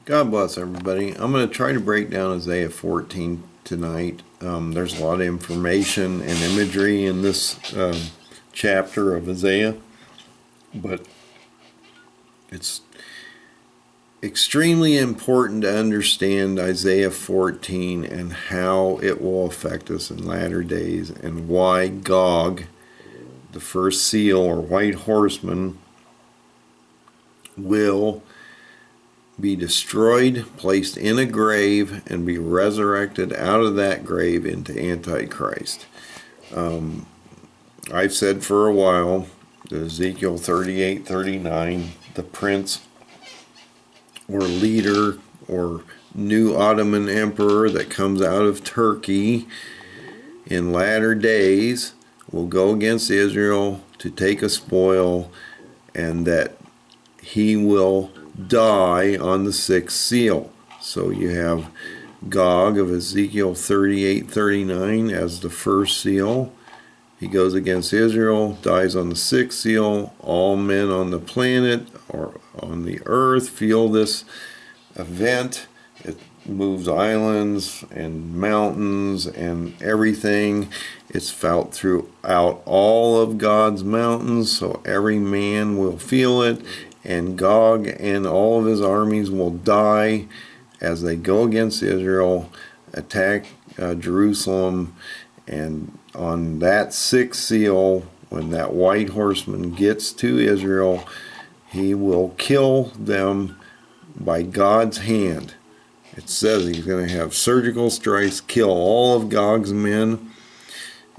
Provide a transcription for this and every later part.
God bless everybody. I'm going to try to break down Isaiah 14 tonight. There's a lot of information and imagery in this chapter of Isaiah, but it's extremely important to understand Isaiah 14 and how it will affect us in latter days, and why Gog, the first seal or White Horseman, will be destroyed, placed in a grave, and be resurrected out of that grave into Antichrist. I've said for a while that Ezekiel 38:39, the prince or leader or new Ottoman emperor that comes out of Turkey in latter days, will go against Israel to take a spoil, and that he will die on the sixth seal. So you have Gog of Ezekiel 38:39 as the first seal. He goes against Israel, dies on the sixth seal. All men on the planet or on the earth feel this event. It moves islands and mountains and everything. It's felt throughout all of God's mountains, so every man will feel it. And Gog and all of his armies will die as they go against Israel, attack Jerusalem. And on that sixth seal, when that white horseman gets to Israel, he will kill them by God's hand. It says he's going to have surgical strikes, kill all of Gog's men.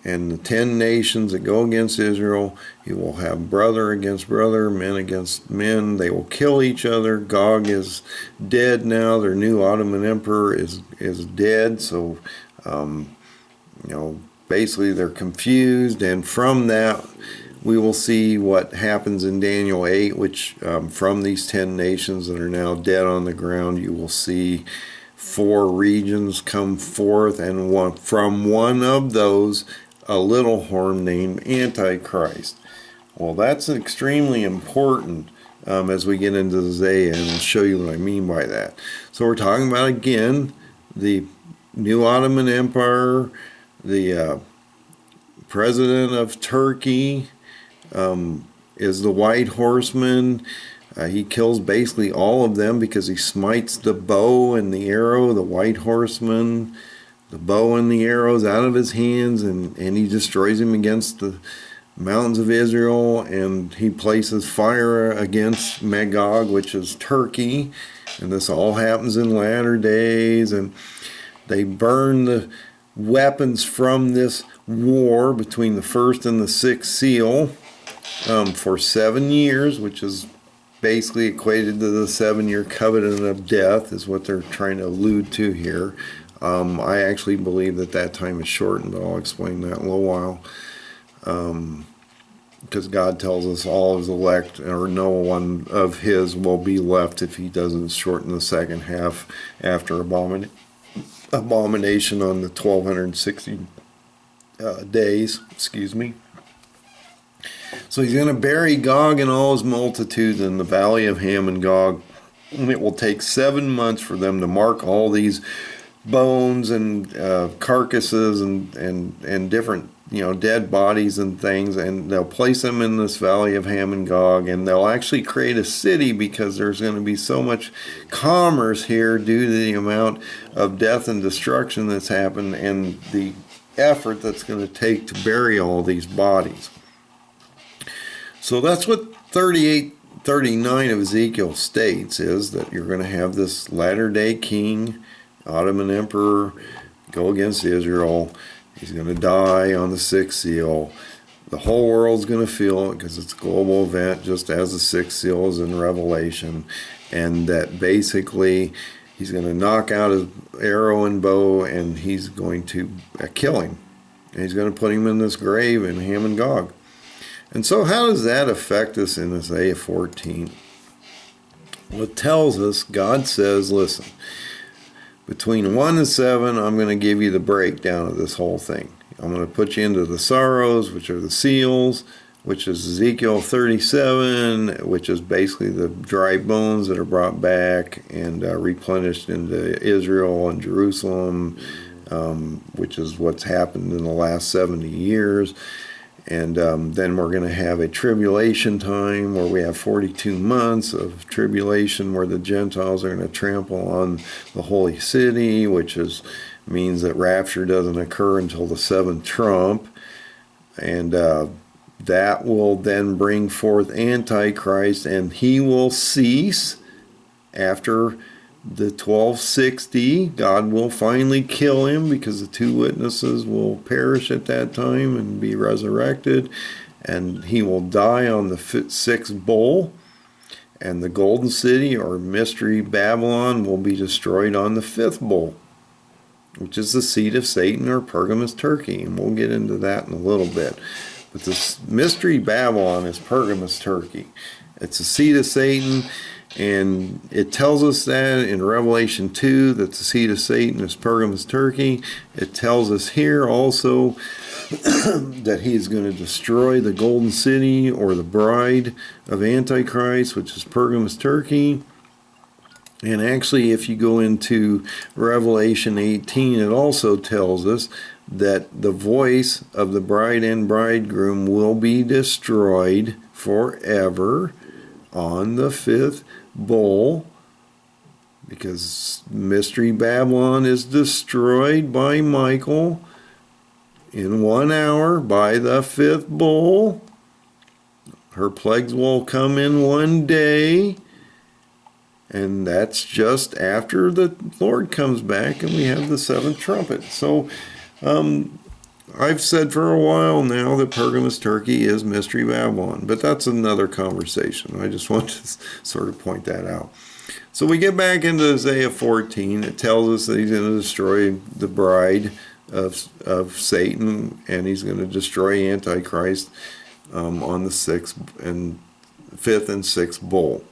And the 10 nations that go against Israel, he will have brother against brother, men against men. They will kill each other. Gog is dead now. Their new Ottoman emperor is dead. So, basically they're confused. And from that, we will see what happens in Daniel 8, which from these 10 nations that are now dead on the ground, you will see 4 regions come forth, and from one of those, a little horn named Antichrist. Well, that's extremely important as we get into Isaiah, and I'll show you what I mean by that. So we're talking about, again, the new Ottoman Empire, the president of Turkey is the White Horseman. He kills basically all of them because he smites the bow and the arrow, the White Horseman, the bow and the arrows out of his hands, and he destroys him against the mountains of Israel, and he places fire against Magog, which is Turkey, and this all happens in latter days, and they burn the weapons from this war between the first and the sixth seal for 7 years, which is basically equated to the 7-year covenant of death, is what they're trying to allude to here. I actually believe that time is shortened, but I'll explain that in a little while. Because God tells us all his elect, or no one of his will be left if he doesn't shorten the second half after abomination on the 1260 days. Excuse me. So he's going to bury Gog and all his multitudes in the Valley of Hamongog. And it will take 7 months for them to mark all these bones and carcasses and different dead bodies and things, and they'll place them in this Valley of Hamongog, and they'll actually create a city because there's going to be so much commerce here due to the amount of death and destruction that's happened and the effort that's going to take to bury all these bodies. So that's what 38:39 of Ezekiel states, is that you're going to have this latter-day king, Ottoman emperor, go against Israel. He's going to die on the sixth seal. The whole world's going to feel it because it's a global event, just as the sixth seal is in Revelation. And that basically he's going to knock out his arrow and bow, and he's going to kill him. And he's going to put him in this grave in Hamongog. And so how does that affect us in Isaiah 14? Well, it tells us, God says, listen, between 1 and 7, I'm going to give you the breakdown of this whole thing. I'm going to put you into the sorrows, which are the seals. which is Ezekiel 37, which is basically the dry bones that are brought back and replenished into Israel and Jerusalem, which is what's happened in the last 70 years. And then we're going to have a tribulation time where we have 42 months of tribulation where the Gentiles are going to trample on the holy city, which means that rapture doesn't occur until the seventh trump. And that will then bring forth Antichrist, and he will cease after the 1260. God will finally kill him because the two witnesses will perish at that time and be resurrected, and he will die on the sixth bowl, and the golden city or mystery Babylon will be destroyed on the fifth bowl, which is the seat of Satan or Pergamus Turkey, and we'll get into that in a little bit. But this mystery Babylon is Pergamus Turkey. It's the seat of Satan. And it tells us that in Revelation 2 that the seat of Satan is Pergamus Turkey. It tells us here also that he is going to destroy the golden city or the bride of Antichrist, which is Pergamus Turkey. And actually, if you go into Revelation 18, it also tells us that the voice of the bride and bridegroom will be destroyed forever on the fifth bowl, because mystery Babylon is destroyed by Michael in 1 hour by the fifth bowl. Her plagues will come in 1 day, and that's just after the Lord comes back and we have the seventh trumpet. So I've said for a while now that Pergamus Turkey is mystery Babylon, but that's another conversation. I just want to sort of point that out. So we get back into Isaiah 14. It tells us that he's going to destroy the bride of Satan, and he's going to destroy Antichrist on the fifth and sixth bowl.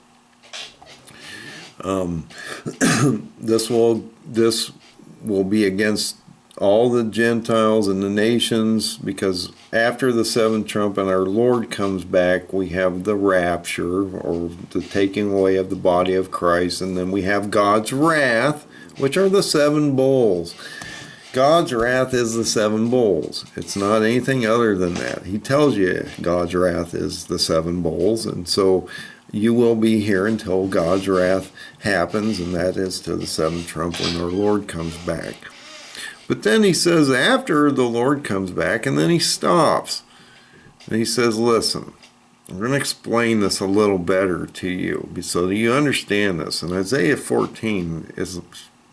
This will be against all the Gentiles and the nations, because after the seventh trump and our Lord comes back, we have the rapture, or the taking away of the body of Christ, and then we have God's wrath, which are the seven bowls. God's wrath is the seven bowls. It's not anything other than that. He tells you God's wrath is the seven bowls, and so you will be here until God's wrath happens, and that is to the seventh trump when our Lord comes back. But then he says after the Lord comes back, and then he stops. And he says, listen, I'm going to explain this a little better to you so that you understand this. And Isaiah 14 is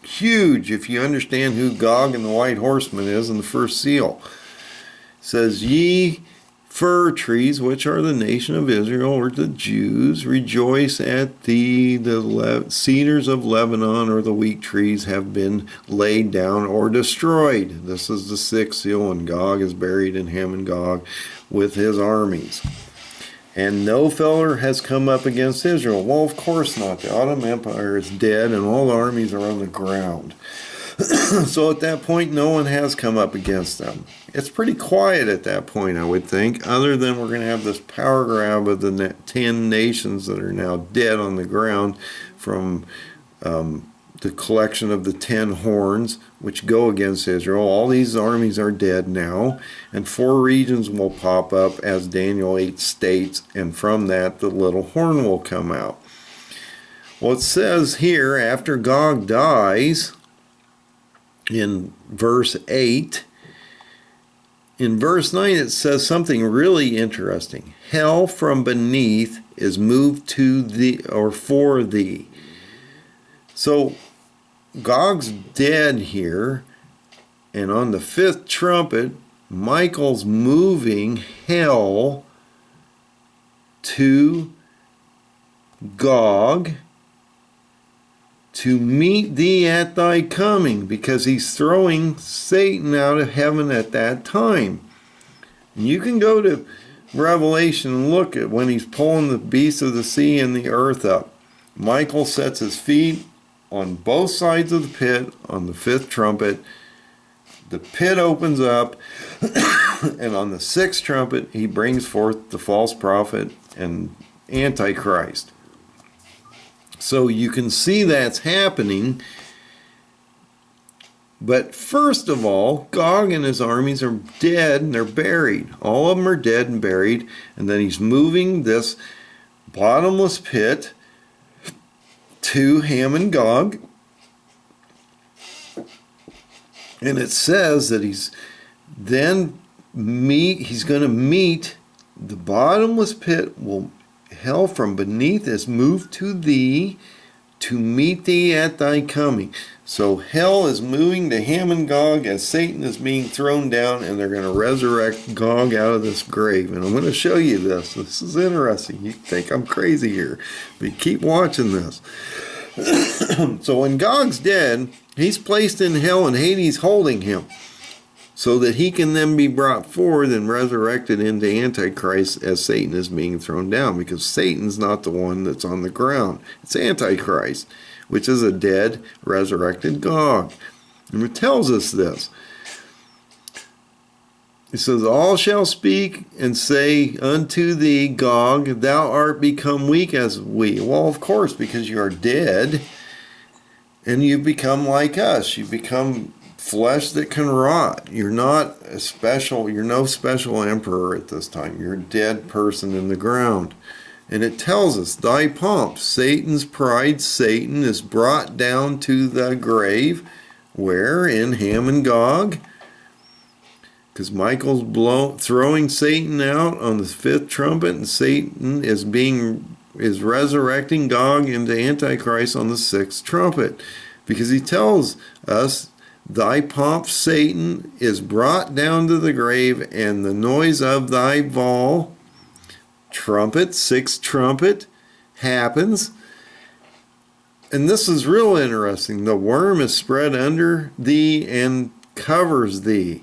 huge if you understand who Gog and the White Horseman is in the first seal. It says, ye fir trees, which are the nation of Israel, or the Jews, rejoice at thee. The cedars of Lebanon, or the weak trees, have been laid down or destroyed. This is the sixth seal, and Gog is buried in Hamongog with his armies. And no feller has come up against Israel. Well, of course not. The Ottoman Empire is dead, and all the armies are on the ground. So at that point, no one has come up against them. It's pretty quiet at that point, I would think, other than we're going to have this power grab of the 10 nations that are now dead on the ground from the collection of the 10 horns, which go against Israel. All these armies are dead now, and 4 regions will pop up, as Daniel 8 states, and from that, the little horn will come out. Well, it says here, after Gog dies, in verse 8, in verse 9 it says something really interesting. Hell from beneath is moved to thee, or for thee. So Gog's dead here, and on the fifth trumpet, Michael's moving hell to Gog to meet thee at thy coming, because he's throwing Satan out of heaven at that time. And you can go to Revelation and look at when he's pulling the beasts of the sea and the earth up. Michael sets his feet on both sides of the pit on the fifth trumpet. the pit opens up, and on the sixth trumpet, he brings forth the false prophet and Antichrist. So you can see that's happening. But first of all, Gog and his armies are dead and they're buried. All of them are dead and buried. And then he's moving this bottomless pit to Hamongog. And it says that he's going to meet the bottomless pit. Hell from beneath is moved to thee, to meet thee at thy coming. So hell is moving to Hamongog as Satan is being thrown down, and they're going to resurrect Gog out of this grave. And I'm going to show you this. This is interesting. You think I'm crazy here, but keep watching this. So when Gog's dead, he's placed in hell and Hades holding him, so that he can then be brought forward and resurrected into Antichrist as Satan is being thrown down, because Satan's not the one that's on the ground. It's Antichrist, which is a dead, resurrected Gog. And it tells us this. It says, all shall speak and say unto thee, Gog, thou art become weak as we. Well, of course, because you are dead, and you become like us. You become flesh that can rot. You're not you're no special emperor at this time. You're a dead person in the ground. And it tells us, thy pomp, Satan's pride, Satan is brought down to the grave. Where? In Hamongog. Because Michael's throwing Satan out on the fifth trumpet, and Satan is resurrecting Gog into Antichrist on the sixth trumpet. Because he tells us, thy pomp, Satan, is brought down to the grave, and the noise of thy vol, trumpet, sixth trumpet, happens. And this is real interesting. The worm is spread under thee and covers thee.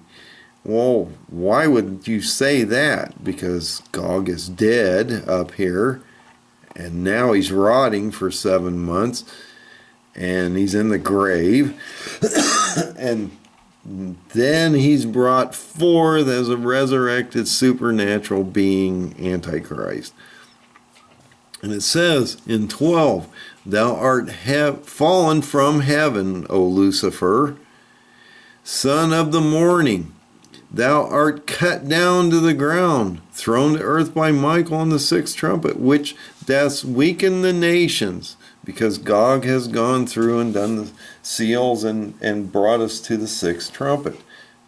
Well, why would you say that? Because Gog is dead up here, and now he's rotting for 7 months, and he's in the grave. And then he's brought forth as a resurrected supernatural being, Antichrist. And it says in 12, thou art fallen from heaven, O Lucifer, son of the morning. Thou art cut down to the ground, thrown to earth by Michael on the sixth trumpet, which doth weaken the nations. Because Gog has gone through and done the seals and brought us to the sixth trumpet.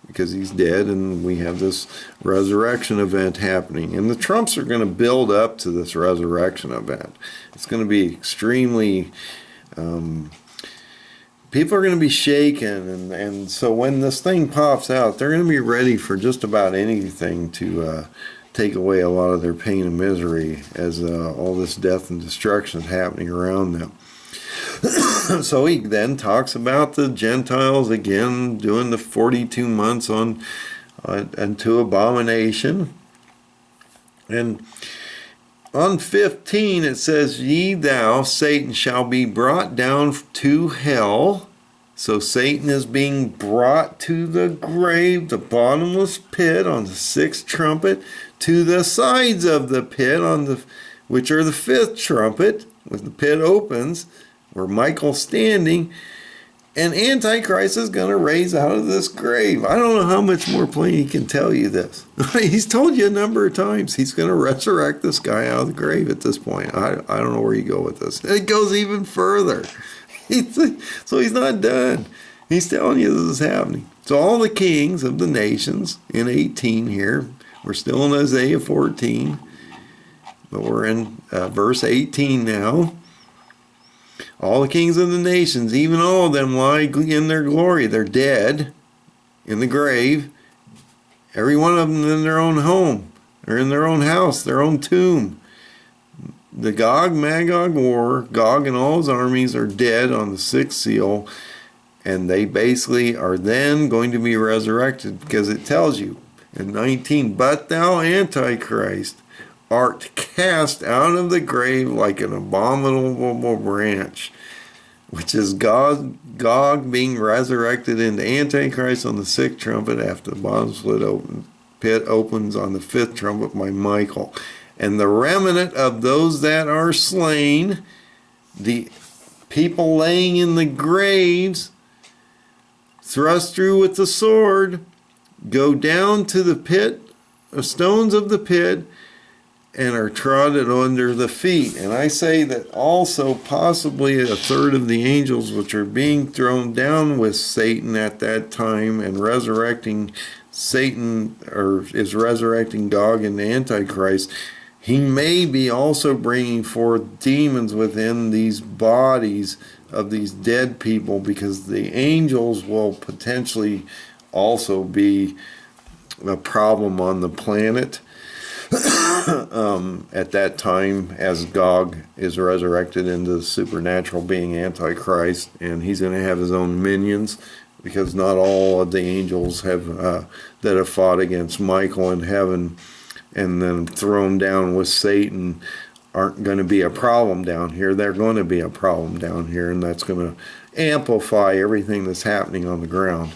Because he's dead, and we have this resurrection event happening. And the trumps are going to build up to this resurrection event. It's going to be extremely... people are going to be shaken. And so when this thing pops out, they're going to be ready for just about anything to... take away a lot of their pain and misery as all this death and destruction is happening around them. So he then talks about the Gentiles again doing the 42 months unto abomination. And on 15 it says, ye thou, Satan, shall be brought down to hell. So Satan is being brought to the grave, the bottomless pit on the sixth trumpet, to the sides of the pit, which are the fifth trumpet, when the pit opens, where Michael's standing, and Antichrist is going to raise out of this grave. I don't know how much more plain he can tell you this. He's told you a number of times he's going to resurrect this guy out of the grave at this point. I don't know where you go with this. It goes even further. So he's not done. He's telling you this is happening. So all the kings of the nations in 18 here, we're still in Isaiah 14, but we're in verse 18 now. All the kings of the nations, even all of them, lie in their glory. They're dead in the grave. Every one of them in their own home, or in their own house, their own tomb. The Gog-Magog war, Gog and all his armies are dead on the sixth seal, and they basically are then going to be resurrected, because it tells you in 19, but thou, Antichrist, art cast out of the grave like an abominable branch. which is Gog being resurrected into Antichrist on the sixth trumpet after the bottomless pit opens on the fifth trumpet by Michael. And the remnant of those that are slain, the people laying in the graves, thrust through with the sword, go down to the pit, the stones of the pit, and are trodden under the feet. And I say that also possibly a third of the angels which are being thrown down with Satan at that time and resurrecting Satan, or is resurrecting Gog and the Antichrist, he may be also bringing forth demons within these bodies of these dead people, because the angels will potentially also be a problem on the planet at that time, as Gog is resurrected into the supernatural being Antichrist, and he's going to have his own minions, because not all of the angels have that have fought against Michael in heaven and then thrown down with Satan aren't going to be a problem down here. They're going to be a problem down here, and that's going to amplify everything that's happening on the ground.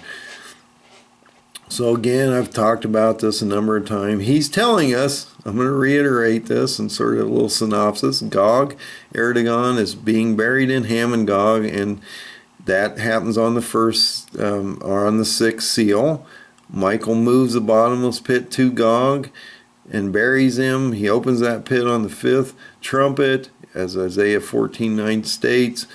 So again, I've talked about this a number of times. He's telling us, I'm going to reiterate this and sort of a little synopsis. Gog, Erdogan, is being buried in Hamongog, and that happens on the first, or on the sixth seal. Michael moves the bottomless pit to Gog and buries him. He opens that pit on the fifth trumpet, as Isaiah 14:9 states.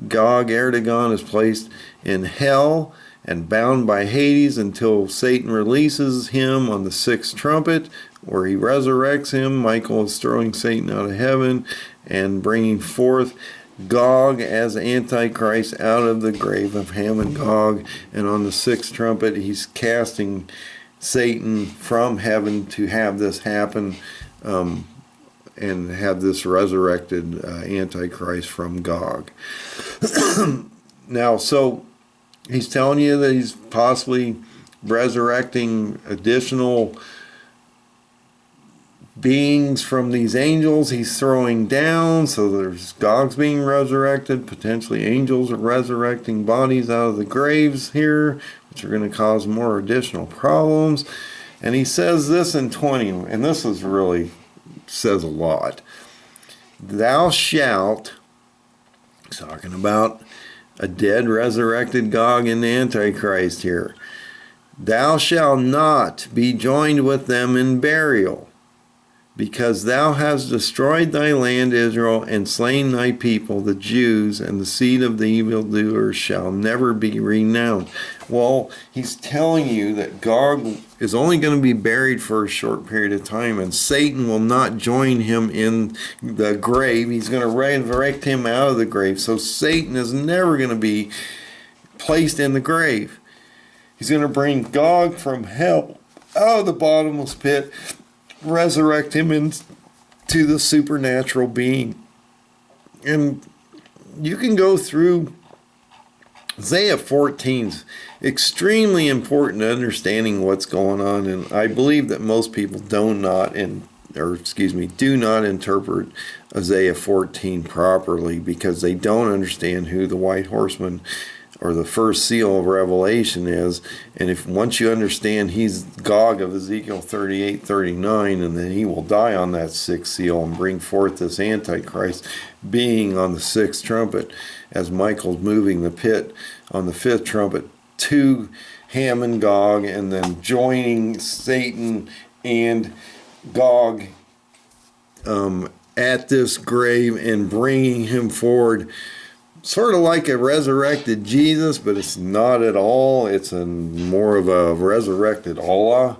Gog, Erdogan, is placed in hell and bound by Hades until Satan releases him on the sixth trumpet, where he resurrects him. Michael is throwing Satan out of heaven and bringing forth Gog as Antichrist out of the grave of Hamongog. And on the sixth trumpet, he's casting Satan from heaven to have this happen, and have this resurrected Antichrist from Gog. Now, so he's telling you that he's possibly resurrecting additional beings from these angels he's throwing down. So there's Gog's being resurrected, potentially angels are resurrecting bodies out of the graves here, which are going to cause more additional problems. And he says this in 20, and this is really says a lot. Thou shalt, talking about a dead resurrected Gog and the Antichrist here, thou shalt not be joined with them in burial, because thou hast destroyed thy land Israel, and slain thy people the Jews, and the seed of the evildoers shall never be renowned. Well, he's telling you that Gog is only going to be buried for a short period of time, and Satan will not join him in the grave. He's going to resurrect him out of the grave. So Satan is never going to be placed in the grave. He's going to bring Gog from hell out of the bottomless pit, resurrect him into the supernatural being. And you can go through Isaiah 14's extremely important to understanding what's going on, and I believe that most people do not interpret Isaiah 14 properly, because they don't understand who the White Horseman or the first seal of Revelation is. And if once you understand he's Gog of Ezekiel 38:39, and then he will die on that sixth seal and bring forth this Antichrist being on the sixth trumpet, as Michael's moving the pit on the fifth trumpet to Hamongog, and then joining Satan and Gog at this grave and bringing him forward, sort of like a resurrected Jesus, but it's not at all. It's more of a resurrected Allah.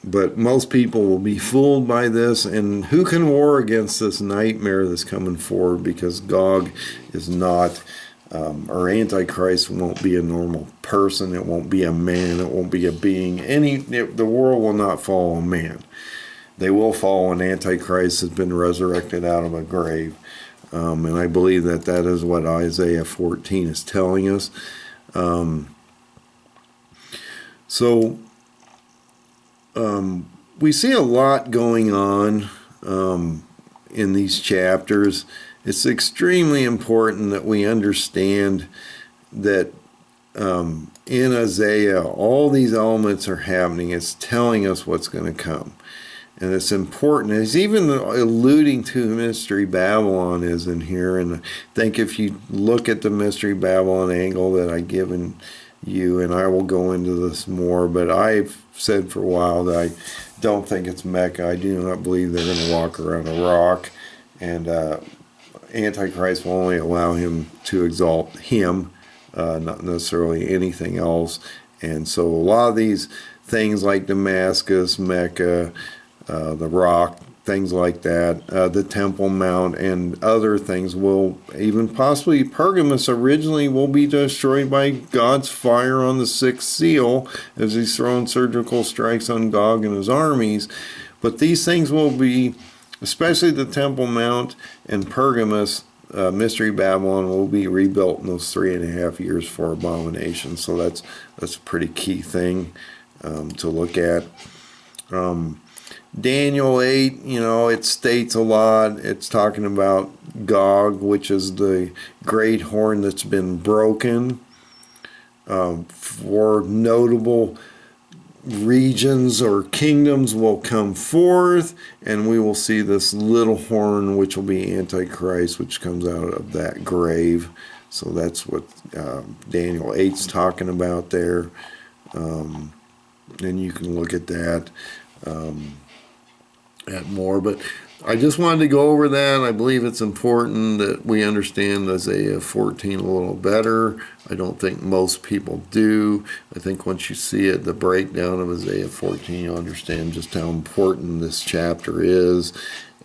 But most people will be fooled by this, and who can war against this nightmare that's coming forward? Because Gog is not, or Antichrist won't be a normal person. It won't be a man. It won't be a being. The world will not follow a man. They will follow an Antichrist that's been resurrected out of a grave. And I believe that is what Isaiah 14 is telling us. We see a lot going on in these chapters, it's extremely important that we understand that in Isaiah, all these elements are happening. It's telling us what's going to come. And it's important. It's even alluding to Mystery Babylon is in here. And I think if you look at the Mystery Babylon angle that I've given you, and I will go into this more, but I've said for a while that I don't think it's Mecca. I do not believe they're going to walk around a rock. And Antichrist will only allow him to exalt him, not necessarily anything else. And so a lot of these things like Damascus, Mecca, the rock, things like that, the Temple Mount, and other things will, even possibly Pergamus originally will be destroyed by God's fire on the sixth seal as he's throwing surgical strikes on Gog and his armies. But these things will be, especially the Temple Mount and Pergamus, Mystery Babylon will be rebuilt in those 3.5 years for abomination. So that's a pretty key thing to look at. Daniel 8, it states a lot. It's talking about Gog, which is the great horn that's been broken. For notable regions or kingdoms will come forth, and we will see this little horn, which will be Antichrist, which comes out of that grave. So that's what Daniel 8's talking about there. And you can look at that. At more, but I just wanted to go over that. I believe it's important that we understand Isaiah 14 a little better. I don't think most people do. I think once you see it, the breakdown of Isaiah 14, you'll understand just how important this chapter is,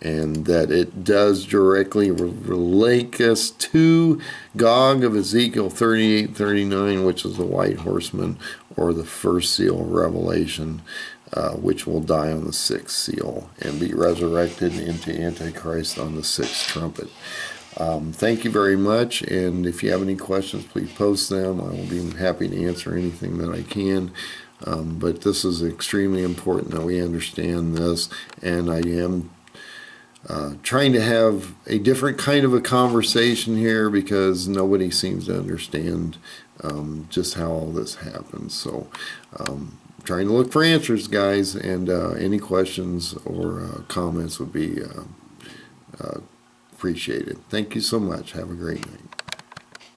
and that it does directly relate us to Gog of Ezekiel 38-39, which is the White Horseman, or the first seal of Revelation, which will die on the sixth seal and be resurrected into Antichrist on the sixth trumpet. Thank you very much, and if you have any questions, please post them. I will be happy to answer anything that I can. But this is extremely important that we understand this, and I am trying to have a different kind of a conversation here because nobody seems to understand just how all this happens. So trying to look for answers, guys, and any questions or comments would be appreciated. Thank you so much. Have a great night.